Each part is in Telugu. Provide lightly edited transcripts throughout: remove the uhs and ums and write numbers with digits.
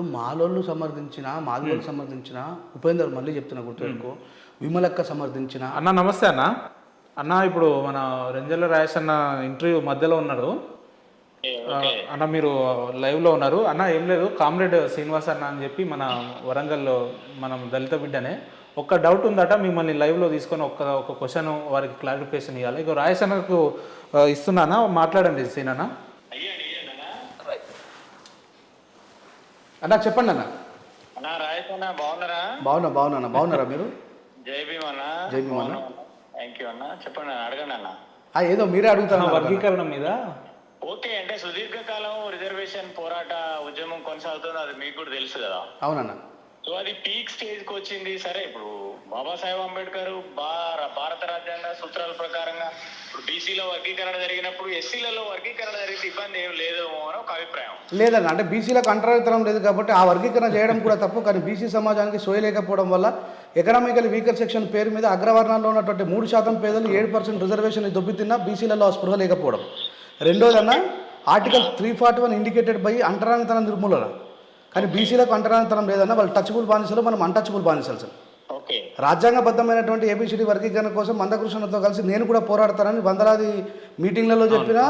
ఇప్పుడు మాలోళ్ళు సమర్థించిన మాదిగోళ్ళు సమర్థించిన ఉపేందర్ మళ్ళీ చెప్తున్నా గుర్తుపెట్టుకో, విమలక్క సమర్థించిన అన్న నమస్తే అన్న. అన్న ఇప్పుడు మన రెంజల్ల రాయేష్ అన్న ఇంటర్వ్యూ మధ్యలో ఉన్నాడు అన్న, మీరు లైవ్లో ఉన్నారు అన్న. ఏం లేదు, కామ్రేడ్ శ్రీనివాస్ అన్న అని చెప్పి మన వరంగల్లో మనం దళిత బిడ్డనే. ఒక్క డౌట్ ఉందట, మిమ్మల్ని లైవ్లో తీసుకొని ఒక క్వశ్చన్ వారికి క్లారిఫికేషన్ ఇవ్వాలి. ఇక రాయేష్ అన్నకు ఇస్తున్నానా, మాట్లాడండి సీనన్న. అన్న చెప్పండి అన్న. బాగున్నారా మీరు? జై భీమ్ అన్న. జై భీమ్ అన్న. థ్యాంక్ యూ అన్న. చెప్పండి అన్న, అడగండి అన్న. ఏదో మీరే అడుగుతారు వర్గీకరణ మీద. ఓకే, అంటే సుదీర్ఘకాలం రిజర్వేషన్ పోరాట ఉద్యమం కొనసాగుతుంది, అది మీకు కూడా తెలుసు కదా. అవునన్న. సో అది పీక్ స్టేజ్ కి వచ్చింది. సరే, ఇప్పుడు బాబాసాహెబ్ అంబేద్కర్ భారత రాజ్యాంగ సూత్రాల ప్రకారంగా ఇప్పుడు బీసీలో వర్గీకరణ జరిగినప్పుడు ఎస్సీలలో వర్గీకరణ జరిగితే ఇబ్బంది ఏం లేదేమో అని ఒక అభిప్రాయం. లేదన్న, అంటే బీసీలకు అంటరానితనం లేదు కాబట్టి ఆ వర్గీకరణ చేయడం కూడా తప్పు. కానీ బీసీ సమాజానికి సోయలేకపోవడం వల్ల ఎకనామికల్ వీకర్ సెక్షన్ పేరు మీద అగ్రవర్ణాల్లో ఉన్నటువంటి 3% పేదలు 7% రిజర్వేషన్ దొబ్బితిన్నా బీసీలలో స్పృహ లేకపోవడం. రెండోదన్న, ఆర్టికల్ 341 ఇండికేటెడ్ బై అంటరానితనం నిర్మూలన. కానీ బీసీలకు అంటరానితనం లేదన్న, వాళ్ళు టచబుల్ బానిసలు, మనం అన్టచబుల్ బానిసలు సార్. రాజ్యాంగబద్ధమైనటువంటి ఏబిసిడి వర్గీకరణ కోసం మందకృష్ణతో కలిసి నేను కూడా పోరాడతానని వందలాది మీటింగ్లలో చెప్పిన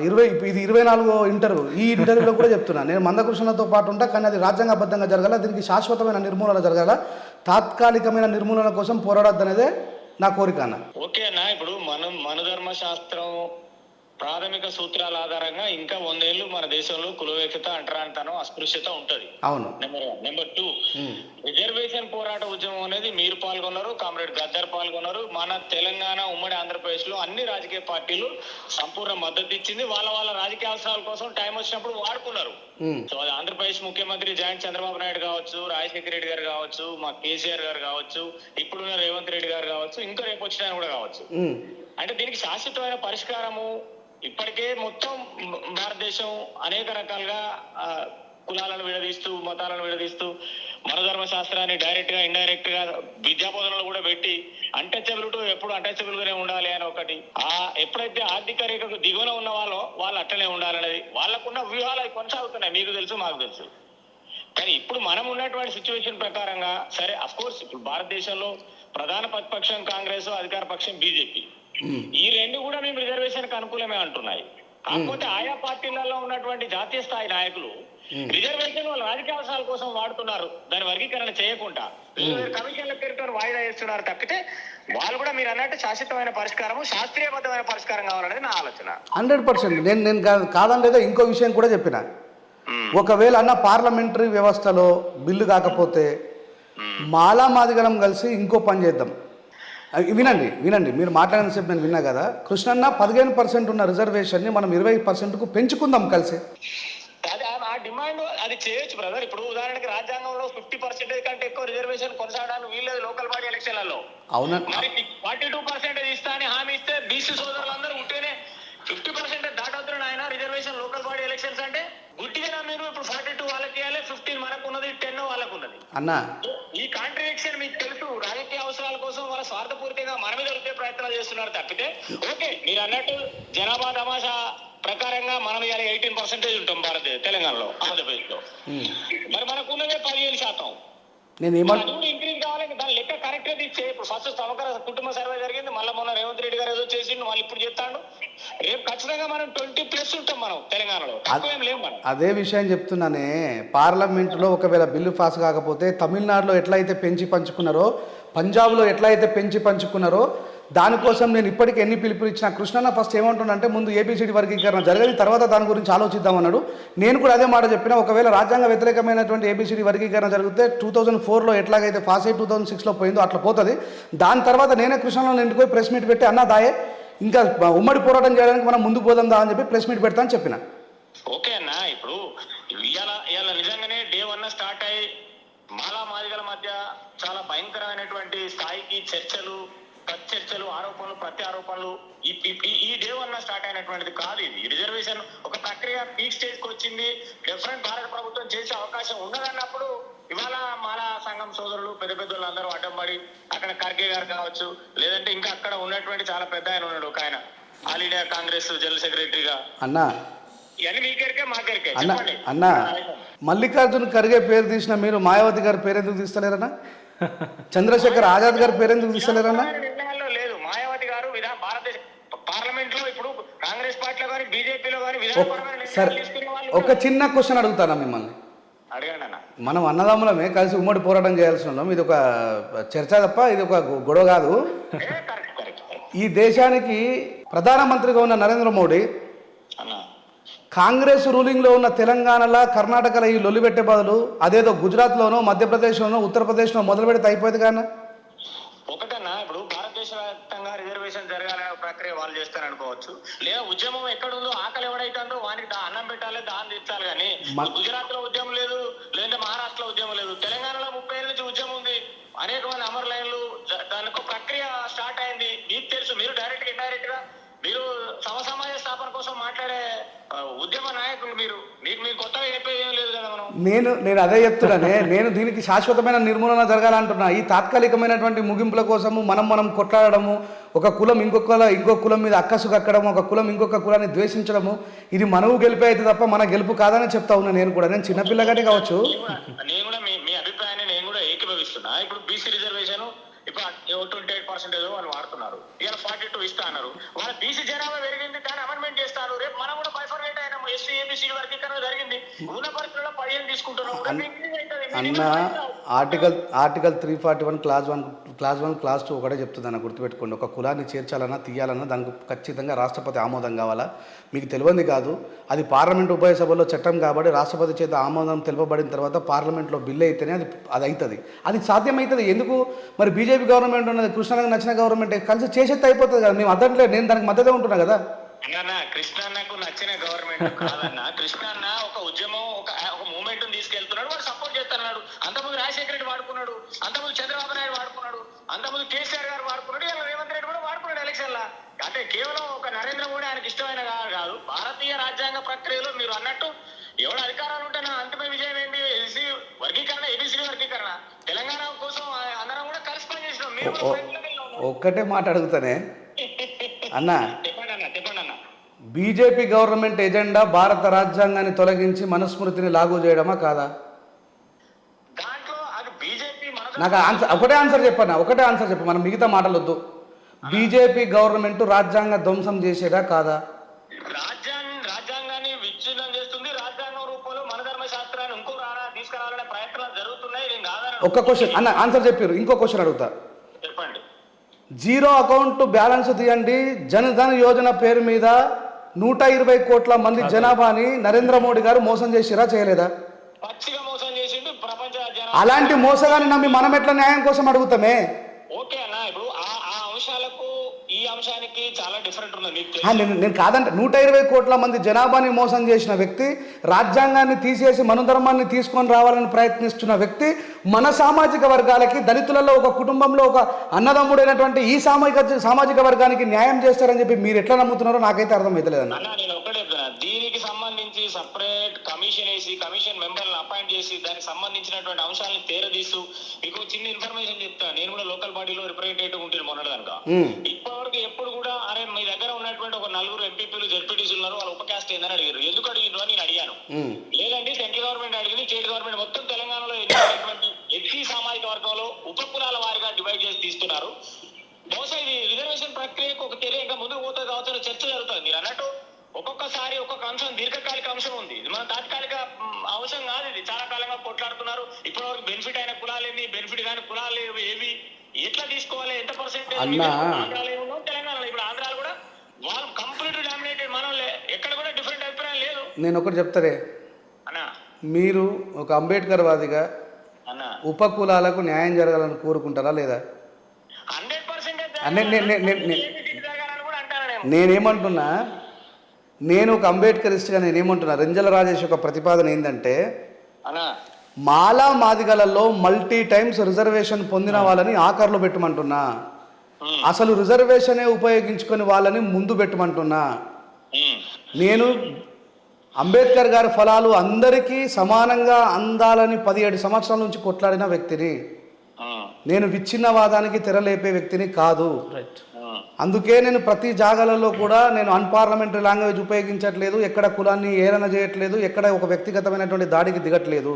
24వ ఇంటర్వ్యూ. ఈ ఇంటర్వ్యూలో కూడా చెప్తున్నా, నేను మందకృష్ణతో పాటు ఉంటా, కానీ అది రాజ్యాంగబద్ధంగా జరగాల, దీనికి శాశ్వతమైన నిర్మూలన జరగాల, తాత్కాలికమైన నిర్మూలన కోసం పోరాడద్దనేదే నా కోరిక అన్న. ఓకే అన్న, ఇప్పుడు మనం మనధర్మ శాస్త్రం ప్రాథమిక సూత్రాల ఆధారంగా ఇంకా 100 ఏళ్ళు మన దేశంలో కులవేక్షత, అంటరానితనం, అస్పృశ్యత ఉంటది. అవును. నెంబర్ 1. నెంబర్ 2, రిజర్వేషన్ పోరాట ఉద్యమం అనేది మీరు పాల్గొన్నారు, కామ్రేడ్ గద్దర్ పాల్గొన్నారు. మన తెలంగాణ, ఉమ్మడి ఆంధ్రప్రదేశ్ లో అన్ని రాజకీయ పార్టీలు సంపూర్ణ మద్దతు ఇచ్చింది. వాళ్ళ రాజకీయ అవసరాల కోసం టైం వచ్చినప్పుడు వాడుకున్నారు. సో అది ఆంధ్రప్రదేశ్ ముఖ్యమంత్రి జాయింట్ చంద్రబాబు నాయుడు కావచ్చు, రాజశేఖర రెడ్డి గారు కావచ్చు, మా కేసీఆర్ గారు కావచ్చు, ఇప్పుడున్న రేవంత్ రెడ్డి గారు కావచ్చు, ఇంకా రేపు వచ్చిన కూడా కావచ్చు. అంటే దీనికి శాశ్వతమైన పరిష్కారము ఇప్పటికే మొత్తం భారతదేశం అనేక రకాలుగా కులాలను విడదీస్తూ, మతాలను విడదీస్తూ, మనధర్మ శాస్త్రాన్ని డైరెక్ట్ గా, ఇండైరెక్ట్ గా విద్యా బోధనలు కూడా పెట్టి అన్టచబుల్ టు ఎప్పుడు అన్టచబుల్ గానే ఉండాలి అని ఒకటి. ఎప్పుడైతే ఆర్థిక రేఖకు దిగువన ఉన్న వాళ్ళు అట్లనే ఉండాలనేది వాళ్ళకున్న వ్యూహాలు అవి కొనసాగుతున్నాయి. మీకు తెలుసు, మాకు తెలుసు. కానీ ఇప్పుడు మనం ఉన్నటువంటి సిచ్యువేషన్ ప్రకారంగా సరే, అఫ్ కోర్స్ ఇప్పుడు భారతదేశంలో ప్రధాన ప్రతిపక్షం కాంగ్రెస్, అధికార పక్షం బీజేపీ, ఈ రెండు కూడా మేము రిజర్వేషన్ కి అనుకూలమే అంటున్నాయి. కాకపోతే ఆయా పార్టీలలో ఉన్నటువంటి జాతీయ స్థాయి నాయకులు రిజర్వేషన్ వాళ్ళ రాజకీయ అవసరాల కోసం వాడుతున్నారు, దాని వర్గీకరణ చేయకుండా కమిషన్ల పేరుతో వాయిదా చేస్తున్నారు తప్పితే వాళ్ళు కూడా మీరు అన్నట్టు శాశ్వతమైన పరిష్కారం, శాస్త్రీయబద్ధమైన పరిష్కారం కావాలనేది నా ఆలోచన. 100%. నేను కాదని లేదా ఇంకో విషయం కూడా చెప్పిన, ఒకవేళ అన్న పార్లమెంటరీ వ్యవస్థలో బిల్లు కాకపోతే మాలా మాదిగలం కలిసి ఇంకో పని చేద్దాం. వినండి, మీరు మాట్లాడిన సేపు నేను విన్నా కదా. కృష్ణన్న 15% ఉన్న రిజర్వేషన్ని మనం 20%కు పెంచుకుందాం కలిసి. ఆ డిమాండ్ అది చేయొచ్చు బ్రదర్. ఇప్పుడు ఉదాహరణకి రాజ్యాంగంలో 50% కంటే ఎక్కువ రిజర్వేషన్ కొనసాగడానికి వీల్లేదు లోకల్ బాడీ ఎలక్షన్లలో. అవునా? మరి 42% ఇస్తా అని హామీ ఇస్తే బీసీ సోదరులందరూ ఉంటేనే 50% దాటవుతున్న ఆయన రిజర్వేషన్ లోకల్ బాడీ ఎలక్షన్స్ అంటే గుడ్డిగా మీరు ఇప్పుడు 42 వాళ్ళకి ఇవ్వాలి, 15 మనకు ఉన్నది, 10 వాళ్ళకు ఉన్నది అన్న. ఈ కాంట్రడిక్షన్ మీకు తెలుసు. రాజకీయ అవసరాల కోసం వాళ్ళ స్వార్థపూరితంగా మన మీద రుద్దే ప్రయత్నాలు చేస్తున్నారు తప్పితే, ఓకే మీరు అన్నట్టు జనాభా తమాషా ప్రకారంగా మనం ఇవాళ 18% ఉంటాం భారతదేశం, తెలంగాణలో, ఆంధ్రప్రదేశ్ లో. మరి మనకు ఉన్నదే 17%. నేను ఇంక్రీజ్ కావాలని దాని లెక్క కరెక్ట్ గా తీస్తే, ఇప్పుడు ఫస్ట్ సమగ్ర కుటుంబ సర్వే జరిగింది, మళ్ళీ మొన్న రేవంత్ రెడ్డి గారు ఏదో చేసిండు, వాళ్ళు ఇప్పుడు చెప్తాడు. రేపు ఖచ్చితంగా మనం 20+ ఉంటాం మనం తెలంగాణలో, తక్కువ ఏం లేవు మనం. అదే విషయం చెప్తున్నానే, పార్లమెంటులో ఒకవేళ బిల్లు పాస్ కాకపోతే తమిళనాడులో ఎట్లయితే పెంచి పంచుకున్నారో, పంజాబ్లో ఎట్లయితే పెంచి పంచుకున్నారో, దానికోసం నేను ఇప్పటికీ ఎన్ని పిలుపులు ఇచ్చినా కృష్ణన్న ఫస్ట్ ఏమంటున్నంటే ముందు ఏబిసిడి వర్గీకరణ జరగని తర్వాత దాని గురించి ఆలోచిద్దామన్నాడు. నేను కూడా అదే మాట చెప్పినా, ఒకవేళ రాజ్యాంగ వ్యతిరేకమైనటువంటి ఏబిసిడి వర్గీకరణ జరిగితే 2004లో ఎట్లాగైతే పాస్ అయ్యి 2006లో పోయిందో అట్లా పోతుంది. దాని తర్వాత నేనే కృష్ణలో ఇంటికి పోయి ప్రెస్ మీట్ పెట్టి అన్నా దాయే ఇంకా ఉమ్మడి పోరాటం చేయడానికి మనం ముందుకు పోదాం దా అని చెప్పి ప్రెస్ మీట్ పెడతా అని చెప్పిన. ఓకే అన్న, ఇప్పుడు ఇవాళ నిజంగానే డే 1 స్టార్ట్ అయ్యి మాలా మాదిగల మధ్య చాలా భయంకరమైనటువంటి స్థాయికి చర్చలు, ఆరోపణలు, ప్రత్యారోపణలు ఈ డే 1 స్టార్ట్ అయినటువంటిది కాదు. ఇది రిజర్వేషన్ ఒక ప్రక్రియ పీక్ స్టేజ్ కి వచ్చింది. డిఫరెంట్ భారత ప్రభుత్వం చేసే అవకాశం ఉన్నదన్నప్పుడు ఇవాళ మాలా సంఘం సోదరులు పెద్ద అందరూ అడ్డం పడి, అక్కడ ఖర్గే గారు కావచ్చు, లేదంటే ఇంకా అక్కడ ఉన్నటువంటి చాలా పెద్ద ఆయన ఉన్నాడు ఒక ఆయన, ఆల్ ఇండియా కాంగ్రెస్ జనరల్ సెక్రటరీగా అన్నా ఇవన్నీ మీకెరికే మాకెరికే అన్న చెప్పండి. అన్న మల్లికార్జున్ ఖర్గే పేరు తీసిన మీరు మాయావతి గారి పేరు ఎందుకు తీస్తలేరన్నా? చంద్రశేఖర్ ఆజాద్ గారి పేరు ఎందుకు తీస్తలేరన్నా? నిర్ణయాల్లో లేదు. మాయావతి గారు భారతదేశ పార్లమెంట్ లో ఇప్పుడు కాంగ్రెస్ పార్టీలో కానీ బీజేపీలో కానీ విధానపరమైన సరే, నిర్ణయాలు తీసుకునే వాళ్ళు ఒక చిన్న క్వశ్చన్ అడుగుతానా మిమ్మల్ని. అడగండి అన్న. మనం అన్నదమ్ములమే కలిసి ఉమ్మడి పోరాటం చేయాల్సిన వాళ్ళం. ఇది ఒక చర్చ తప్ప ఇది ఒక గొడవ కాదు. కరెక్ట్ కరెక్ట్ ఈ దేశానికి ప్రధానమంత్రిగా ఉన్న నరేంద్ర మోడీ అన్న. కాంగ్రెస్ రూలింగ్లో ఉన్న తెలంగాణలో కర్ణాటకలో ఈ లొల్లి పెట్టే బదులు అదేదో గుజరాత్లోనో మధ్యప్రదేశ్లోనో ఉత్తరప్రదేశ్లో మొదలు పెడితే అయిపోయింది కానీ. ఒకటన్నా ఇప్పుడు భారతదేశ వ్యాప్తంగా రిజర్వేషన్ జరగాలనే ప్రక్రియ వాళ్ళు చేస్తారనుకోవచ్చు, లేదా ఉద్యమం ఎక్కడుందో ఆకలి ఎవడైతుందో వానికి అన్నం పెట్టాలి, దాన్ని తెచ్చాలి. కానీ గుజరాత్ లో ఉద్యమం లేదు, లేదంటే మహారాష్ట్రలో ఉద్యమం లేదు, తెలంగాణలో 30 ఏళ్ళ నుంచి ఉద్యమం ఉంది, అనేక మంది అమర్ లైన్లు, దానికి ప్రక్రియ స్టార్ట్ అయింది. మీకు తెలుసు, మీరు డైరెక్ట్ గా ఇండైరెక్ట్ గా మీరు సమాజ స్థాపన కోసం మాట్లాడే ఉద్యమ నాయకులు మీరు. మీకు కొత్తగా చెప్పేది ఏం లేదు కదా. నేను అదే చెప్తున్నానే. నేను దీనికి శాశ్వతమైన నిర్మూలన జరగాలంటున్నా. ఈ తాత్కాలికమైనటువంటి ముగింపుల కోసము మనం కొట్లాడడము, ఒక కులం ఇంకో కులం మీద అక్కసు కక్కడము, ఒక కులం ఇంకొక కులాన్ని ద్వేషించడము, ఇది మనవు గెలిపే అయితే తప్ప మన గెలుపు కాదని చెప్తా ఉన్నా. నేను కూడా నేను చిన్నపిల్లగానే కావచ్చు. నేను కూడా మీ అభిప్రాయాన్ని నేను కూడా ఏకీభవిస్తున్నా. ఇప్పుడు బీసీ రిజర్వేషన్ ఇప్పుడు 28% వాళ్ళు వాడుతున్నారు, ఇలా 42 ఇస్తా అన్నారు. వాళ్ళ బీసీ జనాభా పెరిగింది, దాన్ని అమెండ్మెంట్ చేస్తారు. రేపు మనం కూడా బైఫర్గేట్ అయినాము, ఎస్సీ ఏబీసీ వర్గీకరణ జరిగింది, ఉన్న పరిస్థితుల్లో 15 తీసుకుంటున్నాం. అన్న ఆర్టికల్ 341 క్లాస్ 1 క్లాస్ 2 ఒకటే చెప్తుంది అన్న, గుర్తుపెట్టుకోండి. ఒక కులాన్ని చేర్చాలన్నా తీయాలన్నా దానికి ఖచ్చితంగా రాష్ట్రపతి ఆమోదం కావాలా. మీకు తెలియంది కాదు, అది పార్లమెంట్ ఉభయ సభలో చట్టం కాబట్టి రాష్ట్రపతి చేత ఆమోదం తెలుపబడిన తర్వాత పార్లమెంట్లో బిల్లు అయితేనే అది అవుతుంది. అది సాధ్యమవుతుంది. ఎందుకు మరి బీజేపీ గవర్నమెంట్ ఉన్నది, కృష్ణానికి నచ్చిన గవర్నమెంట్ కలిసి చేసేది అయిపోతుంది కదా. మేము అదంటే నేను దానికి మద్దతు ఉంటున్నా కదా. అన్న కృష్ణన్నకు నచ్చిన గవర్నమెంట్ కాదన్న. కృష్ణన్న ఒక ఉద్యమం, ఒక మూమెంట్ తీసుకెళ్తున్నాడు, వాడు సపోర్ట్ చేస్తున్నాడు. అంతకుముందు రాజశేఖర రెడ్డి వాడుకున్నాడు, అంతకుముందు చంద్రబాబు నాయుడు వాడుకున్నాడు, అంతకుముందు కేసీఆర్ గారు వాడుకున్నాడు, ఇలా రేవంత్ రెడ్డి కూడా వాడుకున్నాడు ఎలక్షన్ లా. అంటే కేవలం ఒక నరేంద్ర మోడీ ఆయనకి ఇష్టమైన కాదు, భారతీయ రాజ్యాంగ ప్రక్రియలో మీరు అన్నట్టు ఎవరు అధికారాలు ఉంటేనా అంతిమ విజయం ఏంటి? ఎస్సీ వర్గీకరణ, ఏబీసీ వర్గీకరణ, తెలంగాణ కోసం అందరం కూడా కలిసి పనిచేసినాం. మీరు ఒక్కటే మాట అడుగుతానే అన్న, చెప్పండి అన్న. బీజేపీ గవర్నమెంట్ ఎజెండా భారత రాజ్యాంగాన్ని తొలగించి మనుస్మృతిని లాగు చేయడమా కాదా? దాంట్లో అది బీజేపీ నాకు ఒకటే ఆన్సర్ చెప్పు, మనం మిగతా మాటలు వద్దు. బీజేపీ గవర్నమెంట్ రాజ్యాంగ ధ్వంసం చేసేదా కాదా? రాజ్యాంగాన్ని విచ్ఛిన్నం చేస్తుంది. రాజ్యాంగం రూపంలో మన ధర్మ శాస్త్రాన్ని ఇంకో తీసుకురావాలనే ప్రయత్నాలు జరుగుతున్నాయి. ఒక్క క్వశ్చన్ అన్న, ఆన్సర్ చెప్పారు. ఇంకో క్వశ్చన్ అడుగుతా, చెప్పండి. జీరో అకౌంట్ బ్యాలెన్స్ తీయండి, జనధన్ యోజన పేరు మీద 120 కోట్ల మంది జనాభాని నరేంద్ర మోడీ గారు మోసం చేసిరా చేయలేదా? పచ్చిగా మోసం చేసిండు ప్రపంచ. అలాంటి మోసగాన్ని నమ్మి మనం ఎట్లా న్యాయం కోసం అడుగుతామే? ఓకే అన్న, ఇప్పుడు ఆ అంశాలకు ఈ అంశానికి చాలా డిఫరెంట్ ఉన్నది. నేను కాదంటే 120 కోట్ల మంది జనాభాని మోసం చేసిన వ్యక్తి, రాజ్యాంగాన్ని తీసేసి మనోధర్మాన్ని తీసుకొని రావాలని ప్రయత్నిస్తున్న వ్యక్తి, మన సామాజిక వర్గాలకి, దళితులలో ఒక కుటుంబంలో ఒక అన్నదమ్ముడైనటువంటి ఈ సామాజిక వర్గానికి న్యాయం చేస్తారని చెప్పి మీరు ఎట్లా నమ్ముతున్నారో నాకైతే అర్థమవుతలేదన్న. నేను ఒకటే చెప్తున్నా, దీనికి సంబంధించి సపరేట్ కమిషన్ వేసి కమిషన్ మెంబర్లను అపాయింట్ చేసి దానికి సంబంధించినటువంటి అంశాలను తేరదీస్తూ మీకు చిన్న ఇన్ఫర్మేషన్ చెప్తా. నేను కూడా లోకల్ బాడీలో రిప్రజెంటేటివ్ ఉంటుంది మొన్నటి కనుక. ఇప్పటివరకు ఎప్పుడు కూడా అరే మీ దగ్గర ఉన్నటువంటి ఒక 4 ఎంపీపీలు జెడ్పీటీసీ ఉన్నారు, వాళ్ళ ఉపకాస్ట్ ఏందని అడిగారు. ఎందుకు అడిగిండ్రు అని నేను అడిగాను. లేదండి సెంట్రల్ గవర్నమెంట్ అడిగింది, స్టేట్ గవర్నమెంట్ మొత్తం తెలంగాణలో ఎన్నికైనటువంటి ఎస్సీ సామాజిక వర్గంలో ఉపకులాల వారిగా డివైడ్ చేసి తీస్తున్నారు. బహుశా ఇది రిజర్వేషన్ ప్రక్రియకు ఒక తెలియ ఇంకా ముందుకు పోతుంది కావచ్చు చర్చ జరుగుతుంది. మీరు అన్నట్టు ఒక్కొక్కసారి ఒక్కొక్క అంశం దీర్ఘకాలిక అంశం ఉంది, ఇది మన తాత్కాలిక అంశం కాదు. ఇది చాలా కాలంగా కొట్లాడుతున్నారు. ఇప్పటివరకు బెనిఫిట్ అయిన కులాలు ఎన్ని, బెనిఫిట్ కాని కులాలు ఏవి, ఎట్లా తీసుకోవాలి, ఎంత పర్సెంటేజ్. తెలంగాణలో ఇప్పుడు ఆంధ్రాలో కూడా వాళ్ళు కంప్లీట్ డామినేటెడ్, మనం ఎక్కడ కూడా డిఫరెంట్ అభిప్రాయం లేదు. నేను ఒకటి చెప్తారే అన్నా, మీరు ఒక అంబేద్కర్ వాదిగా ఉపకులాలకు న్యాయం జరగాలని కోరుకుంటారా లేదా? 100% నేనేమంటున్నా, నేను ఒక అంబేద్కరిస్ట్గా నేనేమంటున్నా, రెంజల రాజేష్ ఒక ప్రతిపాదన ఏంటంటే, మాలా మాదిగలలో మల్టీ టైమ్స్ రిజర్వేషన్ పొందిన వాళ్ళని ఆఖర్లో పెట్టమంటున్నా, అసలు రిజర్వేషనే ఉపయోగించుకొని వాళ్ళని ముందు పెట్టమంటున్నా. నేను అంబేద్కర్ గారి ఫలాలు అందరికీ సమానంగా అందాలని 17 సంవత్సరాల నుంచి కొట్లాడిన వ్యక్తిని. నేను విచ్ఛిన్నవాదానికి తెరలేపే వ్యక్తిని కాదు. అందుకే నేను ప్రతి జాగాలలో కూడా నేను అన్పార్లమెంటరీ లాంగ్వేజ్ ఉపయోగించట్లేదు, ఎక్కడ కులాన్ని ఏలన చేయట్లేదు, ఎక్కడ ఒక వ్యక్తిగతమైనటువంటి దాడికి దిగట్లేదు.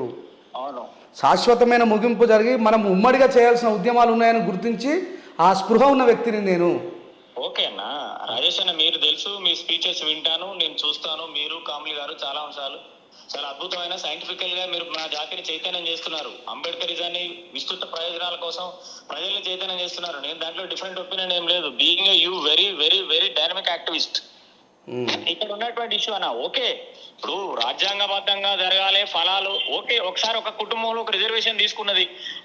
అవును. శాశ్వతమైన ముగింపు జరిగి మనం ఉమ్మడిగా చేయాల్సిన ఉద్యమాలు ఉన్నాయని గుర్తించి ఆ స్పృహ ఉన్న వ్యక్తిని నేను. ఓకే అన్న. రాజేష్ అన్న, మీరు తెలుసు, మీ స్పీచెస్ వింటాను, నేను చూస్తాను. మీరు కామ్లీ గారు చాలా అంశాలు చాలా అద్భుతమైన సైంటిఫికల్ గా మీరు మా జాతిని చైతన్యం చేస్తున్నారు. అంబేద్కరిజాన్ని విస్తృత ప్రయోజనాల కోసం ప్రజల్ని చైతన్యం చేస్తున్నారు. నేను దాంట్లో డిఫరెంట్ ఒపీనియన్ ఏం లేదు. Being a you very very very dynamic activist. ఇక్కడ ఉన్నటువంటి ఇష్యూ అన్న, ఓకే ఇప్పుడు రాజ్యాంగబద్ధంగా జరగాలి ఫలాలు, ఓకే. ఒకసారి ఒక కుటుంబంలో ఒక రిజర్వేషన్ తీసుకున్నది,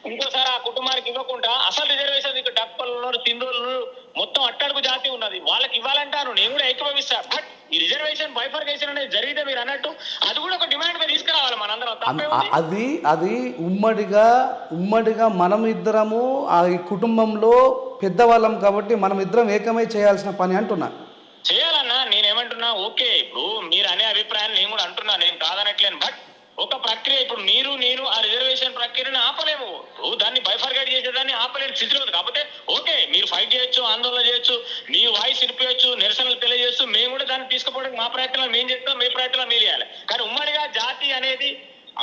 ఇంకోసారి ఆ కుటుంబానికి ఇవ్వకుండా అసలు రిజర్వేషన్ ఇక్కడ డప్పలు సింధులు మొత్తం అట్టడుగు జాతి ఉన్నది, వాళ్ళకి ఇవ్వాలంటాను. నేను కూడా ఏకీభవిస్తా. బట్ ఈ రిజర్వేషన్ బైఫర్కేషన్ అనేది జరిగితే మీరు అన్నట్టు అది కూడా ఒక డిమాండ్ గా తీసుకురావాలి మనందరం. అది ఉమ్మడిగా మనం ఇద్దరము ఆ కుటుంబంలో పెద్దవాళ్ళం కాబట్టి మనం ఇద్దరం ఏకమై చేయాల్సిన పని అంటున్నా. చేయాలన్నా, నేనేమంటున్నా, ఓకే ఇప్పుడు మీరు అనే అభిప్రాయాన్ని నేను కూడా అంటున్నా, నేను కాదనట్లేను. బట్ ఒక ప్రక్రియ, ఇప్పుడు మీరు నేను ఆ రిజర్వేషన్ ప్రక్రియను ఆపలేము, దాన్ని బైఫర్గేట్ చేసేదాన్ని ఆపలేని స్థితిలో ఉంది. కాకపోతే ఓకే, మీరు ఫైట్ చేయొచ్చు, ఆందోళన చేయొచ్చు, మీ వాయిస్ వినిపించచ్చు, నిరసనలు తెలియజేస్తూ మేము కూడా దాన్ని తీసుకుపోవడానికి మా ప్రయత్నాలు మేము చేస్తాం, మీ ప్రయత్నాలు మీరు చేయాలి. కానీ ఉమ్మడిగా జాతి అనేది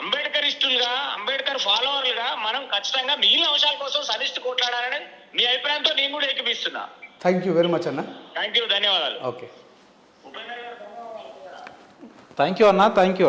అంబేద్కరిస్టులుగా, అంబేద్కర్ ఫాలోవర్లుగా మనం ఖచ్చితంగా మిగిలిన అంశాల కోసం సమిష్టి కొట్లాడాలని మీ అభిప్రాయంతో నేను కూడా ఏకీపిస్తున్నా. థ్యాంక్ యూ వెరీ మచ్ అన్న. థ్యాంక్ యూ, ధన్యవాదాలు. ఓకే, థ్యాంక్ యూ అన్న. Thank you.